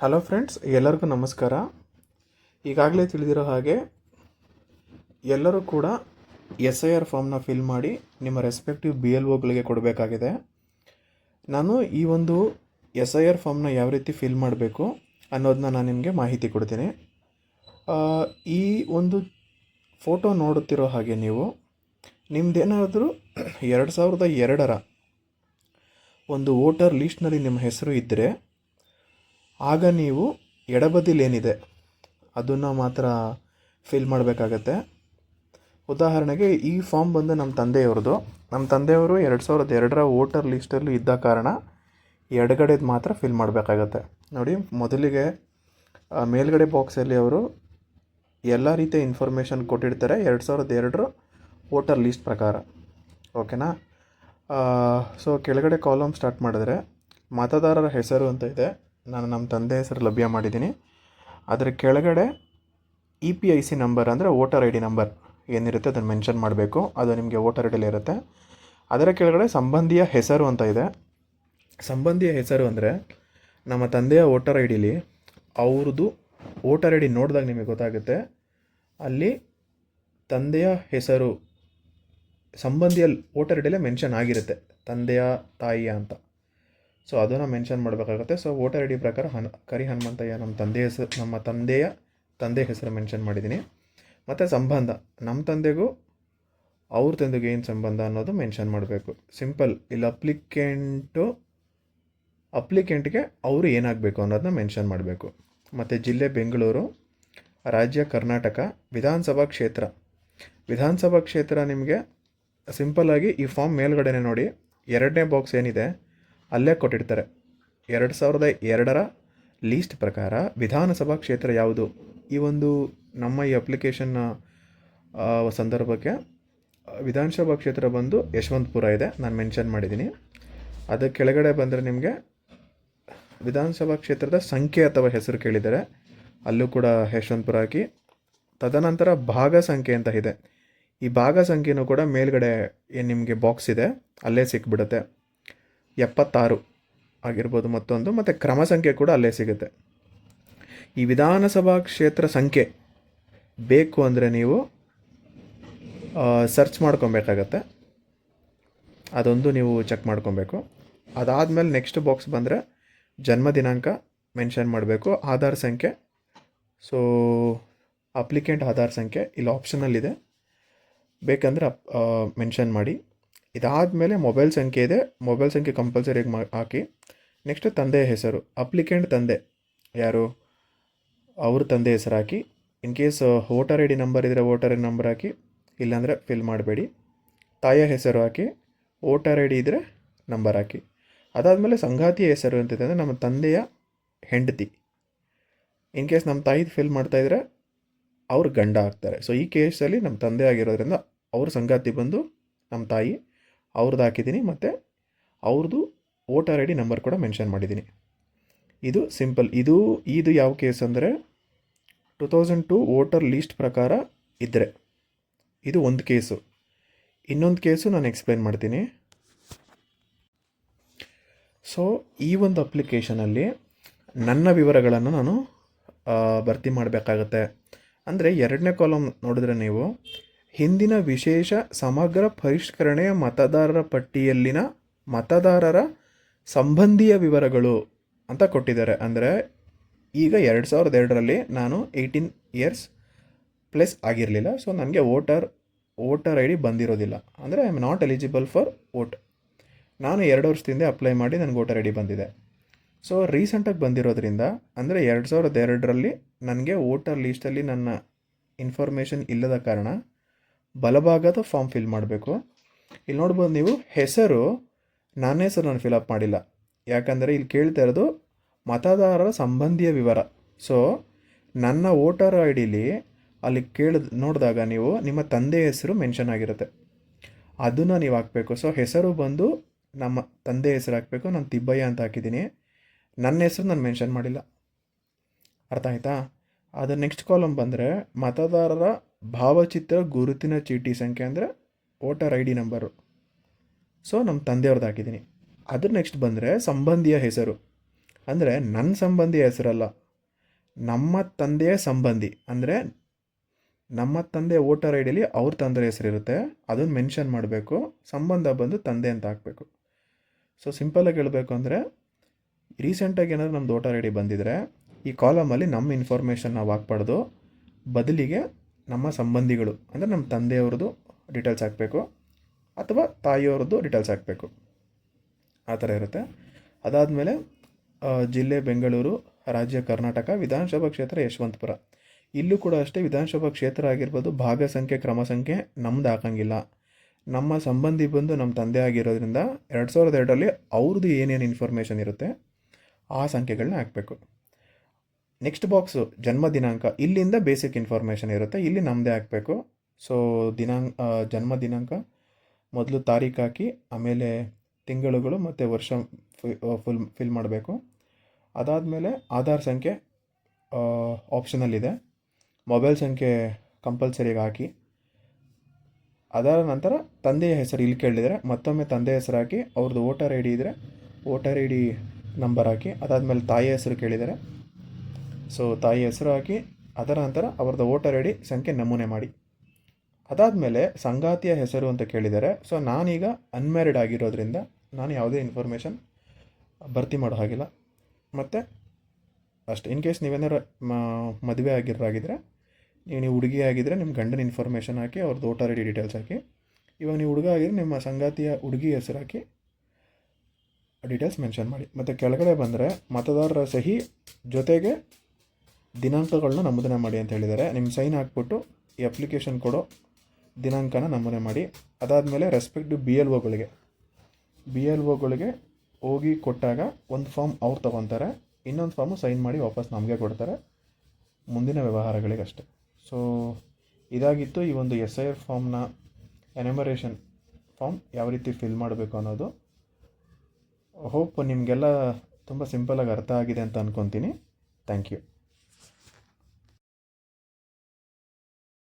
Hello friends, ಎಲ್ಲರಿಗೂ ನಮಸ್ಕಾರ. ಈಗಾಗಲೇ ತಿಳಿದಿರೋ ಹಾಗೆ ಎಲ್ಲರೂ ಕೂಡ SIR ಫಾರ್ಮ್ನ ಫಿಲ್ ಮಾಡಿ ನಿಮ್ಮ ರೆಸ್ಪೆಕ್ಟಿವ್ BLOಗಳಿಗೆ ಕೊಡಬೇಕಾಗಿದೆ. ನಾನು ಈ ಒಂದು SIR ಫಾರ್ಮ್ನ ಯಾವ ರೀತಿ ಫಿಲ್ ಮಾಡಬೇಕು ಅನ್ನೋದನ್ನ ನಾನು ನಿಮಗೆ ಮಾಹಿತಿ ಕೊಡ್ತೀನಿ. ಈ ಒಂದು ಫೋಟೋ ನೋಡುತ್ತಿರೋ ಹಾಗೆ ನೀವು ನಿಮ್ಮದೇನಾದರೂ 2002ರ ಒಂದು ವೋಟರ್ ಲೀಸ್ಟ್ನಲ್ಲಿ ನಿಮ್ಮ ಹೆಸರು ಇದ್ದರೆ ಆಗ ನೀವು ಎಡಬದಿಲೇನಿದೆ ಅದನ್ನು ಮಾತ್ರ ಫಿಲ್ ಮಾಡಬೇಕಾಗತ್ತೆ. ಉದಾಹರಣೆಗೆ ಈ ಫಾರ್ಮ್ ಬಂದು ನಮ್ಮ ತಂದೆಯವರು 2002ರ ವೋಟರ್ ಲೀಸ್ಟಲ್ಲಿ ಇದ್ದ ಕಾರಣ ಎಡಗಡೆದು ಮಾತ್ರ ಫಿಲ್ ಮಾಡಬೇಕಾಗತ್ತೆ. ನೋಡಿ, ಮೊದಲಿಗೆ ಮೇಲ್ಗಡೆ ಬಾಕ್ಸಲ್ಲಿ ಅವರು ಎಲ್ಲ ರೀತಿಯ ಇನ್ಫಾರ್ಮೇಷನ್ ಕೊಟ್ಟಿರ್ತಾರೆ 2002ರ ವೋಟರ್ ಲೀಸ್ಟ್ ಪ್ರಕಾರ. ಓಕೆನಾ? ಸೊ ಕೆಳಗಡೆ ಕಾಲಮ್ ಸ್ಟಾರ್ಟ್ ಮಾಡಿದ್ರೆ ಮತದಾರರ ಹೆಸರು ಅಂತ ಇದೆ. ನಾನು ನಮ್ಮ ತಂದೆ ಹೆಸರು ಲಭ್ಯ ಮಾಡಿದ್ದೀನಿ. ಅದರ ಕೆಳಗಡೆ EPIC ನಂಬರ್ ಅಂದರೆ ವೋಟರ್ ID ನಂಬರ್ ಏನಿರುತ್ತೆ ಅದನ್ನು ಮೆನ್ಷನ್ ಮಾಡಬೇಕು. ಅದು ನಿಮಗೆ ವೋಟರ್ ಐಡಿಯಲ್ಲಿ ಇರುತ್ತೆ. ಅದರ ಕೆಳಗಡೆ ಸಂಬಂಧಿಯ ಹೆಸರು ಅಂತ ಇದೆ. ಸಂಬಂಧಿಯ ಹೆಸರು ಅಂದರೆ ನಮ್ಮ ತಂದೆಯ ವೋಟರ್ ಐಡಿಲಿ ಅವ್ರದ್ದು ವೋಟರ್ ID ನೋಡಿದಾಗ ನಿಮಗೆ ಗೊತ್ತಾಗುತ್ತೆ. ಅಲ್ಲಿ ತಂದೆಯ ಹೆಸರು ಸಂಬಂಧಿಯ ವೋಟರ್ ಐಡಿಯಲ್ಲೇ ಮೆನ್ಷನ್ ಆಗಿರುತ್ತೆ, ತಂದೆಯ ತಾಯಿಯ ಅಂತ. ಸೊ ಅದನ್ನು ಮೆನ್ಷನ್ ಮಾಡಬೇಕಾಗುತ್ತೆ. ಸೊ ವೋಟರ್ ID ಪ್ರಕಾರ ಕರಿ ಹನುಮಂತಯ್ಯ ನಮ್ಮ ತಂದೆಯ ತಂದೆ ಹೆಸರು ಮೆನ್ಷನ್ ಮಾಡಿದ್ದೀನಿ. ಮತ್ತು ಸಂಬಂಧ, ನಮ್ಮ ತಂದೆಗೂ ಅವ್ರ ತಂದೆಗೂ ಏನು ಸಂಬಂಧ ಅನ್ನೋದು ಮೆನ್ಷನ್ ಮಾಡಬೇಕು. ಸಿಂಪಲ್. ಇಲ್ಲಿ ಅಪ್ಲಿಕೆಂಟ್ಗೆ ಅವರು ಏನಾಗಬೇಕು ಅನ್ನೋದನ್ನ ಮೆನ್ಷನ್ ಮಾಡಬೇಕು. ಮತ್ತು ಜಿಲ್ಲೆ ಬೆಂಗಳೂರು, ರಾಜ್ಯ ಕರ್ನಾಟಕ, ವಿಧಾನಸಭಾ ಕ್ಷೇತ್ರ ನಿಮಗೆ ಸಿಂಪಲ್ಲಾಗಿ ಈ ಫಾರ್ಮ್ ಮೇಲ್ಗಡೆನೆ ನೋಡಿ, ಎರಡನೇ ಬಾಕ್ಸ್ ಏನಿದೆ ಅಲ್ಲೇ ಕೊಟ್ಟಿರ್ತಾರೆ. 2002ರ ಲೀಸ್ಟ್ ಪ್ರಕಾರ ವಿಧಾನಸಭಾ ಕ್ಷೇತ್ರ ಯಾವುದು. ಈ ಒಂದು ನಮ್ಮ ಈ ಅಪ್ಲಿಕೇಶನ್ನ ಸಂದರ್ಭಕ್ಕೆ ವಿಧಾನಸಭಾ ಕ್ಷೇತ್ರ ಬಂದು ಯಶವಂತಪುರ ಇದೆ, ನಾನು ಮೆನ್ಷನ್ ಮಾಡಿದ್ದೀನಿ. ಅದಕ್ಕೆ ಕೆಳಗಡೆ ಬಂದರೆ ನಿಮಗೆ ವಿಧಾನಸಭಾ ಕ್ಷೇತ್ರದ ಸಂಖ್ಯೆ ಅಥವಾ ಹೆಸರು ಕೇಳಿದ್ದಾರೆ, ಅಲ್ಲೂ ಕೂಡ ಯಶವಂತಪುರ ಹಾಕಿ. ತದನಂತರ ಭಾಗ ಸಂಖ್ಯೆ ಅಂತ ಇದೆ. ಈ ಭಾಗ ಸಂಖ್ಯೆನೂ ಕೂಡ ಮೇಲ್ಗಡೆ ಏನು ನಿಮಗೆ ಬಾಕ್ಸ್ ಇದೆ ಅಲ್ಲೇ ಸಿಕ್ಬಿಡುತ್ತೆ. 76 ಆಗಿರ್ಬೋದು ಮತ್ತೊಂದು. ಮತ್ತು ಕ್ರಮ ಸಂಖ್ಯೆ ಕೂಡ ಅಲ್ಲೇ ಸಿಗುತ್ತೆ. ಈ ವಿಧಾನಸಭಾ ಕ್ಷೇತ್ರ ಸಂಖ್ಯೆ ಬೇಕು ಅಂದರೆ ನೀವು ಸರ್ಚ್ ಮಾಡ್ಕೊಬೇಕಾಗತ್ತೆ. ಅದೊಂದು ನೀವು ಚೆಕ್ ಮಾಡ್ಕೊಬೇಕು. ಅದಾದಮೇಲೆ ನೆಕ್ಸ್ಟ್ ಬಾಕ್ಸ್ ಬಂದರೆ ಜನ್ಮ ದಿನಾಂಕ ಮೆನ್ಷನ್ ಮಾಡಬೇಕು, ಆಧಾರ್ ಸಂಖ್ಯೆ. ಸೊ ಅಪ್ಲಿಕೆಂಟ್ ಆಧಾರ್ ಸಂಖ್ಯೆ ಇಲ್ಲಿ ಆಪ್ಷನಲ್ಲಿದೆ, ಬೇಕಂದರೆ ಮೆನ್ಷನ್ ಮಾಡಿ. ಇದಾದಮೇಲೆ ಮೊಬೈಲ್ ಸಂಖ್ಯೆ ಇದೆ, ಮೊಬೈಲ್ ಸಂಖ್ಯೆ ಕಂಪಲ್ಸರಿಯಾಗಿ ಹಾಕಿ. ನೆಕ್ಸ್ಟ್ ತಂದೆಯ ಹೆಸರು, ಅಪ್ಲಿಕೆಂಟ್ ತಂದೆ ಯಾರು ಅವ್ರ ತಂದೆ ಹೆಸರು ಹಾಕಿ. In case voter ID number ಇದ್ದರೆ ವೋಟರ್ ID ನಂಬರ್ ಹಾಕಿ, ಇಲ್ಲಾಂದರೆ ಫಿಲ್ ಮಾಡಬೇಡಿ. ತಾಯಿಯ ಹೆಸರು ಹಾಕಿ, ವೋಟರ್ ID ಇದ್ದರೆ ನಂಬರ್ ಹಾಕಿ. ಅದಾದಮೇಲೆ ಸಂಗಾತಿಯ ಹೆಸರು ಅಂತಿದೆ ಅಂದರೆ ನಮ್ಮ ತಂದೆಯ ಹೆಂಡತಿ. ಇನ್ ಕೇಸ್ ನಮ್ಮ ತಾಯಿದು ಫಿಲ್ ಮಾಡ್ತಾಯಿದ್ರೆ ಅವ್ರು ಗಂಡ ಆಗ್ತಾರೆ. ಸೊ ಈ ಕೇಸಲ್ಲಿ ನಮ್ಮ ತಂದೆ ಆಗಿರೋದ್ರಿಂದ ಅವ್ರ ಸಂಗಾತಿ ಬಂದು ನಮ್ಮ ತಾಯಿ, ಅವ್ರದ್ದು ಹಾಕಿದ್ದೀನಿ. ಮತ್ತು ಅವ್ರದ್ದು ವೋಟರ್ ID ನಂಬರ್ ಕೂಡ ಮೆನ್ಷನ್ ಮಾಡಿದ್ದೀನಿ. ಇದು ಸಿಂಪಲ್. ಇದು ಯಾವ ಕೇಸ್ ಅಂದರೆ 2002 ವೋಟರ್ ಲೀಸ್ಟ್ ಪ್ರಕಾರ ಇದ್ದರೆ ಇದು ಒಂದು ಕೇಸು. ಇನ್ನೊಂದು ಕೇಸು ನಾನು ಎಕ್ಸ್ಪ್ಲೇನ್ ಮಾಡ್ತೀನಿ. ಸೊ ಈ ಒಂದು ಅಪ್ಲಿಕೇಶನಲ್ಲಿ ನನ್ನ ವಿವರಗಳನ್ನು ನಾನು ಭರ್ತಿ ಮಾಡಬೇಕಾಗತ್ತೆ. ಅಂದರೆ ಎರಡನೇ ಕಾಲಮ್ ನೋಡಿದ್ರೆ ನೀವು ಹಿಂದಿನ ವಿಶೇಷ ಸಮಗ್ರ ಪರಿಷ್ಕರಣೆಯ ಮತದಾರರ ಪಟ್ಟಿಯಲ್ಲಿನ ಮತದಾರರ ಸಂಬಂಧಿಯ ವಿವರಗಳು ಅಂತ ಕೊಟ್ಟಿದ್ದಾರೆ. ಅಂದರೆ ಈಗ 2002ರಲ್ಲಿ ನಾನು 18 ಇಯರ್ಸ್ ಪ್ಲಸ್ ಆಗಿರಲಿಲ್ಲ. ಸೊ ನನಗೆ ವೋಟರ್ ID ಬಂದಿರೋದಿಲ್ಲ. ಅಂದರೆ I am not eligible for vote. ನಾನು 2 ವರ್ಷದಿಂದ ಅಪ್ಲೈ ಮಾಡಿ ನನಗೆ ವೋಟರ್ ID ಬಂದಿದೆ. ಸೊ ರೀಸೆಂಟಾಗಿ ಬಂದಿರೋದ್ರಿಂದ ಅಂದರೆ 2002ರಲ್ಲಿ ನನಗೆ ವೋಟರ್ ಲೀಸ್ಟಲ್ಲಿ ನನ್ನ ಇನ್ಫಾರ್ಮೇಷನ್ ಇಲ್ಲದ ಕಾರಣ ಬಲಭಾಗದ ಫಾರ್ಮ್ ಫಿಲ್ ಮಾಡಬೇಕು. ಇಲ್ಲಿ ನೋಡ್ಬೋದು ನೀವು, ನನ್ನ ಹೆಸರು ನಾನು ಫಿಲಪ್ ಮಾಡಿಲ್ಲ. ಯಾಕಂದರೆ ಇಲ್ಲಿ ಕೇಳ್ತಾ ಇರೋದು ಮತದಾರರ ಸಂಬಂಧಿಯ ವಿವರ. ಸೊ ನನ್ನ ವೋಟರ್ IDಲಿ ಅಲ್ಲಿ ನೋಡಿದಾಗ ನೀವು ನಿಮ್ಮ ತಂದೆ ಹೆಸರು ಮೆನ್ಷನ್ ಆಗಿರುತ್ತೆ, ಅದನ್ನು ನೀವು ಹಾಕಬೇಕು. ಸೊ ಹೆಸರು ಬಂದು ನಮ್ಮ ತಂದೆ ಹೆಸರು ಹಾಕಬೇಕು. ನಾನು ತಿಬ್ಬಯ್ಯ ಅಂತ ಹಾಕಿದ್ದೀನಿ, ನನ್ನ ಹೆಸರು ನಾನು ಮೆನ್ಷನ್ ಮಾಡಿಲ್ಲ. ಅರ್ಥ ಆಯ್ತಾ? ಅದು ನೆಕ್ಸ್ಟ್ ಕಾಲಮ್ ಬಂದರೆ ಮತದಾರರ ಭಾವಚಿತ್ರ ಗುರುತಿನ ಚೀಟಿ ಸಂಖ್ಯೆ ಅಂದರೆ ವೋಟರ್ ID ನಂಬರು. ಸೊ ನಮ್ಮ ತಂದೆಯವ್ರದ್ದು ಹಾಕಿದ್ದೀನಿ. ಅದ್ರ ನೆಕ್ಸ್ಟ್ ಬಂದರೆ ಸಂಬಂಧಿಯ ಹೆಸರು. ಅಂದರೆ ನನ್ನ ಸಂಬಂಧಿ ಹೆಸರಲ್ಲ, ನಮ್ಮ ತಂದೆಯ ಸಂಬಂಧಿ. ಅಂದರೆ ನಮ್ಮ ತಂದೆ ವೋಟರ್ ಐ ಡಿಲಿ ಅವ್ರ ತಂದೆ ಹೆಸರಿರುತ್ತೆ, ಅದನ್ನು ಮೆನ್ಷನ್ ಮಾಡಬೇಕು. ಸಂಬಂಧ ಬಂದು ತಂದೆ ಅಂತ ಹಾಕಬೇಕು. ಸೊ ಸಿಂಪಲಾಗಿ ಹೇಳಬೇಕು ಅಂದರೆ, ರೀಸೆಂಟಾಗಿ ಏನಾದರೂ ನಮ್ಮದು ವೋಟರ್ ಐ ಡಿ ಬಂದಿದ್ದರೆ ಈ ಕಾಲಮಲ್ಲಿ ನಮ್ಮ ಇನ್ಫಾರ್ಮೇಷನ್ ನಾವು ಹಾಕ್ಬಾರ್ದು, ಬದಲಿಗೆ ನಮ್ಮ ಸಂಬಂಧಿಗಳು ಅಂದರೆ ನಮ್ಮ ತಂದೆಯವ್ರದ್ದು ಡೀಟೇಲ್ಸ್ ಹಾಕಬೇಕು ಅಥವಾ ತಾಯಿಯವ್ರದ್ದು ಡೀಟೇಲ್ಸ್ ಹಾಕಬೇಕು, ಆ ಥರ ಇರುತ್ತೆ. ಅದಾದಮೇಲೆ ಜಿಲ್ಲೆ ಬೆಂಗಳೂರು, ರಾಜ್ಯ ಕರ್ನಾಟಕ, ವಿಧಾನಸಭಾ ಕ್ಷೇತ್ರ ಯಶವಂತಪುರ. ಇಲ್ಲೂ ಕೂಡ ಅಷ್ಟೇ, ವಿಧಾನಸಭಾ ಕ್ಷೇತ್ರ ಆಗಿರ್ಬೋದು, ಭಾಗ ಸಂಖ್ಯೆ ಕ್ರಮ ಸಂಖ್ಯೆ ನಮ್ದು ಹಾಕಂಗಿಲ್ಲ. ನಮ್ಮ ಸಂಬಂಧಿ ಬಂದು ನಮ್ಮ ತಂದೆ ಆಗಿರೋದ್ರಿಂದ 2002ರಲ್ಲಿ ಅವ್ರದ್ದು ಏನೇನು ಇನ್ಫಾರ್ಮೇಷನ್ ಇರುತ್ತೆ ಆ ಸಂಖ್ಯೆಗಳನ್ನ ಹಾಕಬೇಕು. ನೆಕ್ಸ್ಟ್ ಬಾಕ್ಸು ಜನ್ಮ ದಿನಾಂಕ, ಇಲ್ಲಿಂದ ಬೇಸಿಕ್ ಇನ್ಫಾರ್ಮೇಷನ್ ಇರುತ್ತೆ, ಇಲ್ಲಿ ನಮ್ಮದೇ ಹಾಕಬೇಕು. ಸೊ ಜನ್ಮ ದಿನಾಂಕ ಮೊದಲು ತಾರೀಕು ಹಾಕಿ, ಆಮೇಲೆ ತಿಂಗಳುಗಳು ಮತ್ತು ವರ್ಷ ಫಿಲ್ ಮಾಡಬೇಕು. ಅದಾದಮೇಲೆ ಆಧಾರ್ ಸಂಖ್ಯೆ ಆಪ್ಷನಲ್ ಇದೆ, ಮೊಬೈಲ್ ಸಂಖ್ಯೆ ಕಂಪಲ್ಸರಿಗೆ ಹಾಕಿ. ಅದಾದ ನಂತರ ತಂದೆಯ ಹೆಸರು ಇಲ್ಲಿ ಕೇಳಿದರೆ ಮತ್ತೊಮ್ಮೆ ತಂದೆ ಹೆಸರು ಹಾಕಿ, ಅವ್ರದ್ದು ವೋಟರ್ ಐ ಡಿ ಇದ್ದರೆ ವೋಟರ್ ಐ ಡಿ ನಂಬರ್ ಹಾಕಿ. ಅದಾದಮೇಲೆ ತಾಯಿ ಹೆಸರು ಕೇಳಿದರೆ ಸೊ ತಾಯಿ ಹೆಸರು ಹಾಕಿ, ಅದರ ನಂತರ ಅವ್ರದ್ದು ವೋಟರ್ ಐ ಡಿ ಸಂಖ್ಯೆ ನಮೂನೆ ಮಾಡಿ. ಅದಾದಮೇಲೆ ಸಂಗಾತಿಯ ಹೆಸರು ಅಂತ ಕೇಳಿದ್ದಾರೆ. ಸೊ ನಾನೀಗ ಅನ್ಮ್ಯಾರಿಡ್ ಆಗಿರೋದ್ರಿಂದ ನಾನು ಯಾವುದೇ ಇನ್ಫಾರ್ಮೇಷನ್ ಭರ್ತಿ ಮಾಡೋ ಹಾಗಿಲ್ಲ. ಮತ್ತು ಅಷ್ಟೇ, ಇನ್ ಕೇಸ್ ನೀವೇನಾರು ಮದುವೆ ಆಗಿರೋರಾಗಿದ್ದರೆ, ನೀವು ಹುಡುಗಿ ಆಗಿದ್ದರೆ ನಿಮ್ಮ ಗಂಡನ ಇನ್ಫಾರ್ಮೇಷನ್ ಹಾಕಿ, ಅವ್ರದ್ದು ವೋಟರ್ ಐ ಡಿ ಡೀಟೇಲ್ಸ್ ಹಾಕಿ. ಇವಾಗ ನೀವು ಹುಡುಗ ಆಗಿದ್ರೆ ನಿಮ್ಮ ಸಂಗಾತಿಯ ಹುಡುಗಿ ಹೆಸರು ಹಾಕಿ ಡೀಟೇಲ್ಸ್ ಮೆನ್ಷನ್ ಮಾಡಿ. ಮತ್ತು ಕೆಳಗಡೆ ಬಂದರೆ ಮತದಾರರ ಸಹಿ ಜೊತೆಗೆ ದಿನಾಂಕಗಳನ್ನ ನಮೂದನೆ ಮಾಡಿ ಅಂತ ಹೇಳಿದ್ದಾರೆ. ನಿಮ್ಮ ಸೈನ್ ಹಾಕ್ಬಿಟ್ಟು ಈ ಅಪ್ಲಿಕೇಶನ್ ಕೊಡೋ ದಿನಾಂಕನ ನಮೂನೆ ಮಾಡಿ. ಅದಾದಮೇಲೆ ರೆಸ್ಪೆಕ್ಟಿವ್ ಬಿ ಎಲ್ ಒಗಳಿಗೆ ಹೋಗಿ ಕೊಟ್ಟಾಗ ಒಂದು ಫಾರ್ಮ್ ಅವ್ರು ತೊಗೊತಾರೆ, ಇನ್ನೊಂದು ಫಾರ್ಮು ಸೈನ್ ಮಾಡಿ ವಾಪಸ್ ನಮಗೆ ಕೊಡ್ತಾರೆ, ಮುಂದಿನ ವ್ಯವಹಾರಗಳಿಗಷ್ಟೇ. ಸೊ ಇದಾಗಿತ್ತು ಈ ಒಂದು SIR ಫಾರ್ಮ್ನ ಎನ್ಯುಮರೇಷನ್ ಫಾರ್ಮ್ ಯಾವ ರೀತಿ ಫಿಲ್ ಮಾಡಬೇಕು ಅನ್ನೋದು. ಹೋಪ್ ನಿಮಗೆಲ್ಲ ತುಂಬ ಸಿಂಪಲಾಗಿ ಅರ್ಥ ಆಗಿದೆ ಅಂತ ಅಂದ್ಕೊತೀನಿ. Thank you.